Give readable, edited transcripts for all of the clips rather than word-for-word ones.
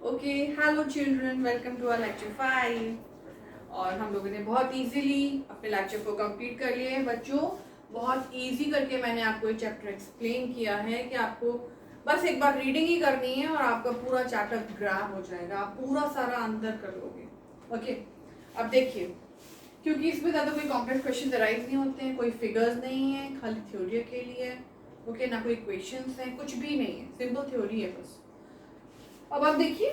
Okay, hello children, welcome to our lecture 5। और हम लोगों ने बहुत इजीली अपने लेक्चर को कंप्लीट कर लिए हैं बच्चों। बहुत इजी करके मैंने आपको ये चैप्टर एक्सप्लेन किया है कि आपको बस एक बार रीडिंग ही करनी है और आपका पूरा चैप्टर ग्रैब हो जाएगा, आप पूरा सारा अंदर कर लोगे। ओके, अब देखिए, क्योंकि इसमें ज़्यादा कोई कॉम्प्लेक्स क्वेश्चन अराइज नहीं होते हैं, कोई फिगर्स नहीं है, खाली थ्योरी के लिए। ओके, ना कोई क्वेश्चंस हैं, कुछ भी नहीं है, सिंपल थ्योरी है बस। अब आप देखिए,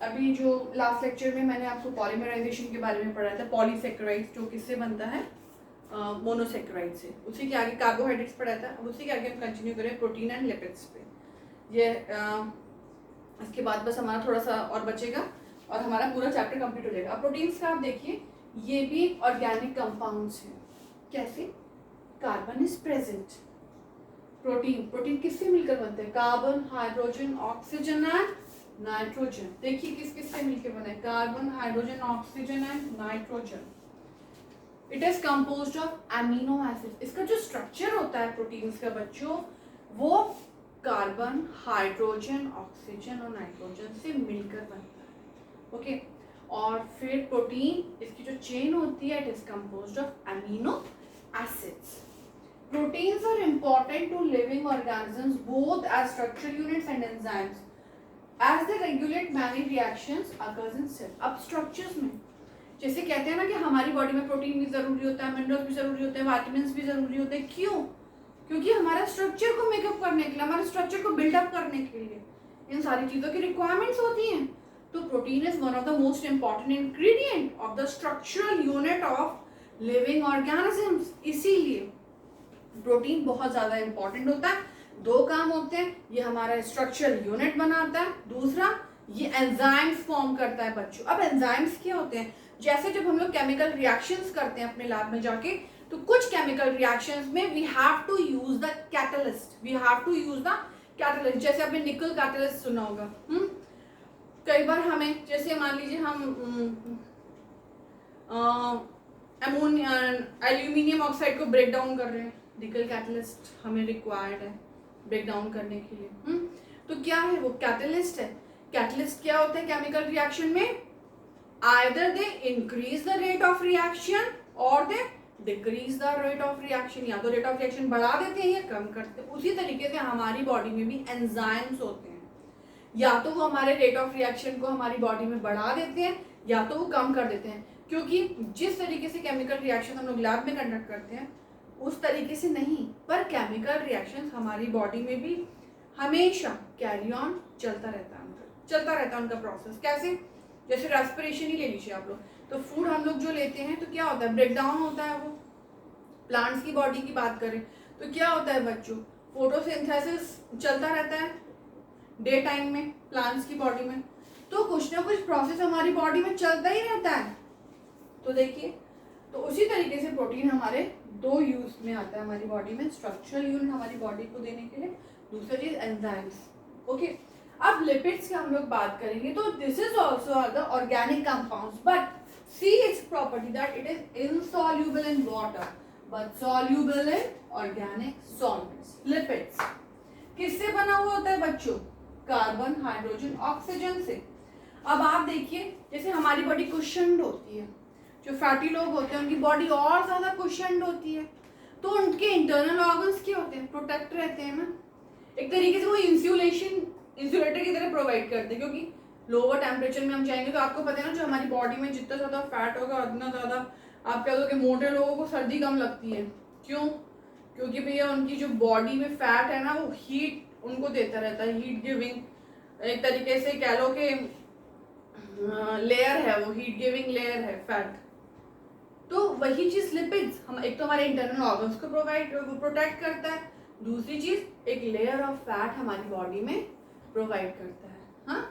अभी जो लास्ट लेक्चर में मैंने आपको पॉलीमराइजेशन के बारे में पढ़ाया था, पॉलीसेक्राइड जो किससे बनता है, मोनोसेक्राइड से। उसी के आगे कार्बोहाइड्रेट्स पढ़ाया था। अब उसी के आगे हम कंटिन्यू करें प्रोटीन एंड लिपिड्स पे। ये इसके बाद बस हमारा थोड़ा सा और बचेगा और हमारा पूरा चैप्टर कंप्लीट हो जाएगा। अब प्रोटीन्स का आप देखिए, ये भी ऑर्गेनिक कंपाउंड्स हैं। कैसे? Carbon is present. प्रोटीन किससे मिलकर बनते हैं? Carbon, hydrogen, oxygen and nitrogen. देखिए किस किस से मिलकर बना है? Carbon, hydrogen, oxygen and nitrogen. It is composed of amino acid. इसका जो स्ट्रक्चर होता है प्रोटीन्स का बच्चों, वो कार्बन, हाइड्रोजन, ऑक्सीजन और नाइट्रोजन से मिलकर बनता है। ओके, और फिर प्रोटीन, इसकी जो चेन होती है, it is composed of amino acids. Proteins are important to living organisms both as structural units and enzymes, as they regulate many reactions occurs in cell. अब structures में जैसे कहते हैं ना कि हमारी बॉडी में प्रोटीन भी जरूरी होता है, मिनरल्स भी जरूरी होते हैं, विटामिन्स भी जरूरी होते हैं। क्यों? क्योंकि हमारा स्ट्रक्चर को मेकअप करने के लिए, हमारे स्ट्रक्चर को बिल्डअप करने के लिए इन सारी चीज़ों की रिक्वायरमेंट्स होती हैं। तो protein is one of the most important ingredient of the structural unit of living organisms. इसीलिए प्रोटीन बहुत ज़्यादा इंपॉर्टेंट होता है। दो काम होते हैं, ये हमारा स्ट्रक्चरल यूनिट बनाता है, दूसरा ये एंजाइम्स फॉर्म करता है बच्चों। अब एंजाइम्स क्या होते हैं? जैसे जब हम लोग केमिकल रिएक्शंस करते हैं अपने लैब में जाके, तो कुछ केमिकल रिएक्शंस में we have to use the catalyst. जैसे आपने निकल कैटलिस्ट सुना होगा। कई बार हमें, जैसे मान लीजिए हम एल्यूमिनियम ऑक्साइड को ब्रेक डाउन कर रहे हैं, निकल कैटलिस्ट हमें रिक्वायर्ड है ब्रेक डाउन करने के लिए। तो क्या है वो? कैटलिस्ट है। कैटलिस्ट क्या होता है केमिकल रिएक्शन में? Either they increase the rate of reaction और they decrease the rate of reaction. या तो रेट ऑफ रिएक्शन बढ़ा देते हैं या कम करते हैं। उसी तरीके से हमारी बॉडी में भी एंजाइम्स होते हैं, या तो वो हमारे रेट ऑफ रिएक्शन को हमारी बॉडी में बढ़ा देते हैं या तो वो कम कर देते हैं। क्योंकि जिस तरीके से केमिकल रिएक्शन हम लोग लैब में कंडक्ट करते हैं उस तरीके से नहीं, पर केमिकल रिएक्शन हमारी बॉडी में भी हमेशा कैरी ऑन चलता रहता है उनका प्रोसेस। कैसे? जैसे रेस्पिरेशन ही ले लीजिए आप लोग, तो फूड हम लोग जो लेते हैं तो क्या होता है? ब्रेक डाउन होता है वो। प्लांट्स की बॉडी की बात करें तो क्या होता है बच्चों? फोटोसिंथेसिस चलता रहता है डे टाइम में प्लांट्स की बॉडी में। तो कुछ ना कुछ प्रोसेस हमारी बॉडी में चलता ही रहता है। तो देखिए, तो उसी तरीके से प्रोटीन हमारे दो यूज में आता है हमारी बॉडी में, स्ट्रक्चरल यूनिट हमारी बॉडी को देने के लिए, दूसरा चीज एंजाइम्स। ओके, अब लिपिड्स की हम लोग बात करेंगे तो this is also the organic compounds, but see it's property that it is insoluble in water but soluble in organic solvents. Lipids किससे बना हुआ होता है बच्चों? कार्बन, हाइड्रोजन, ऑक्सीजन से। अब आप देखिए, जैसे हमारी बॉडी कुशन्ड होती है, जो फैटी लोग होते हैं उनकी बॉडी और ज्यादा कुशन्ड होती है, तो उनके इंटरनल ऑर्गन्स क्या होते हैं? प्रोटेक्ट रहते हैं ना, एक तरीके से वो इंसुलेटर की तरह प्रोवाइड करते हैं। क्योंकि लोअर टेम्परेचर में हम जाएंगे तो आपको पता है ना, जो हमारी बॉडी में जितना ज्यादा फैट होगा उतना ज्यादा आप कह दो कि मोटे लोगों को सर्दी कम लगती है। क्यों? क्योंकि भैया उनकी जो बॉडी में फैट है ना, वो हीट उनको देता रहता है, हीट गिविंग, एक तरीके से कह लो कि लेयर है, वो हीट गिविंग लेयर है फैट। तो वही चीज लिपिड्स, हम एक तो हमारे इंटरनल ऑर्गन्स को प्रोटेक्ट करता है, दूसरी चीज एक लेयर ऑफ फैट हमारी बॉडी में प्रोवाइड करता है, हाँ,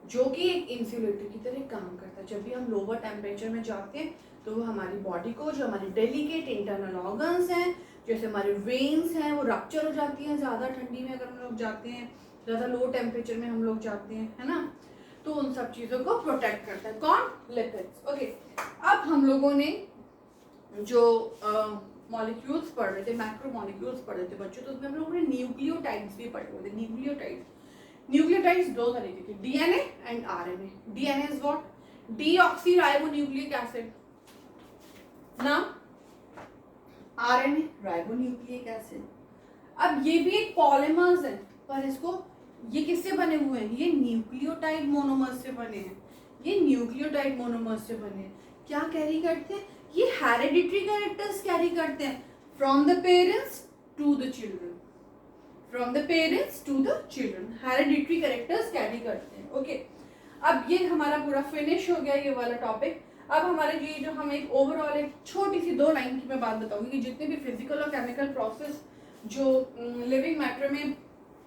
जो कि एक इंसुलेटर की तरह काम करता है। जब भी हम लोअर टेम्परेचर में जाते हैं तो वो हमारी बॉडी को, जो हमारे डेलिकेट इंटरनल ऑर्गन्स हैं, जैसे हमारे वेन्स हैं, वो रप्चर हो जाती हैं ज़्यादा ठंडी में अगर हम लोग जाते हैं, ज़्यादा लो टेम्परेचर में हम लोग जाते हैं, है ना, तो उन सब चीज़ों को प्रोटेक्ट करता है कौन? लिपिड्स। ओके, अब हम लोगों ने जो मॉलिक्यूल्स पढ़ रहे थे, मैक्रो मॉलिक्यूल्स पढ़ रहे थे बच्चों, तो उसमें हम लोगों ने न्यूक्लियोटाइड्स भी पढ़े हुए थे। न्यूक्लियोटाइड्स दो तरीके के, DNA and RNA. DNA is what? Deoxyribonucleic acid ना, आरएनए राइबोन्यूक्लिक एसिड। अब ये भी एक पॉलीमर्स है, पर इसको ये किससे बने हुए हैं? ये न्यूक्लियोटाइड मोनोमर्स से बने हैं। ये न्यूक्लियोटाइड मोनोमर्स से बने हैं। क्या कैरी करते हैं? ये हेरिडिटरी कैरेक्टर्स कैरी करते हैं from the parents to the children, from the parents to the children, hereditary characters carry करते हैं। ओके, अब ये हमारा पूरा फिनिश हो गया ये वाला टॉपिक। अब हमारे ये जो हम एक ओवरऑल एक छोटी सी 2 लाइन की मैं बात बताऊंगी कि जितने भी फिजिकल और केमिकल प्रोसेस जो लिविंग मैटर में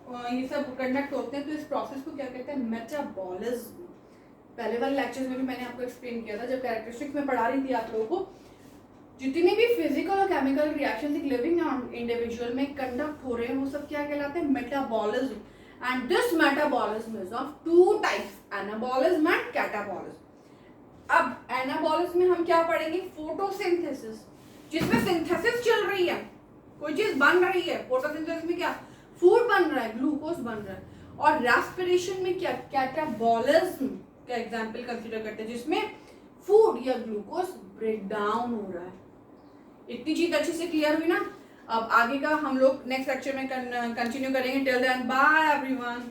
ये सब कंडक्ट होते हैं, तो इस प्रोसेस को क्या कहते हैं? मेटाबॉलिज्म। पहले वाले लेक्चर्स में भी मैंने आपको एक्सप्लेन किया था जब कैरेक्टरिस्टिक्स में पढ़ा रही थी आप लोगों को। जितने भी फिजिकल और केमिकल रिएक्शन एक लिविंग इंडिविजुअल में कंडक्ट हो रहे हैं वो सब क्या कहलाते हैं? Metabolism. And this metabolism is of 2 types, anabolism and catabolism. अब एनाबॉलिज्म में हम क्या पढ़ेंगे? फोटोसिंथेसिस, जिसमें सिंथेसिस चल रही है, कोई चीज बन रही है। फोटोसिंथेसिस में क्या? फूड बन रहा है, ग्लूकोज बन रहा है। और रेस्पिरेशन में क्या? कैटाबॉलिज्म का एग्जांपल कंसीडर करते हैं, जिसमें फूड या ग्लूकोज ब्रेक डाउन हो रहा है। इतनी चीज अच्छे से क्लियर हुई ना? अब आगे का हम लोग नेक्स्ट लेक्चर में कंटिन्यू करेंगे। Till then bye everyone.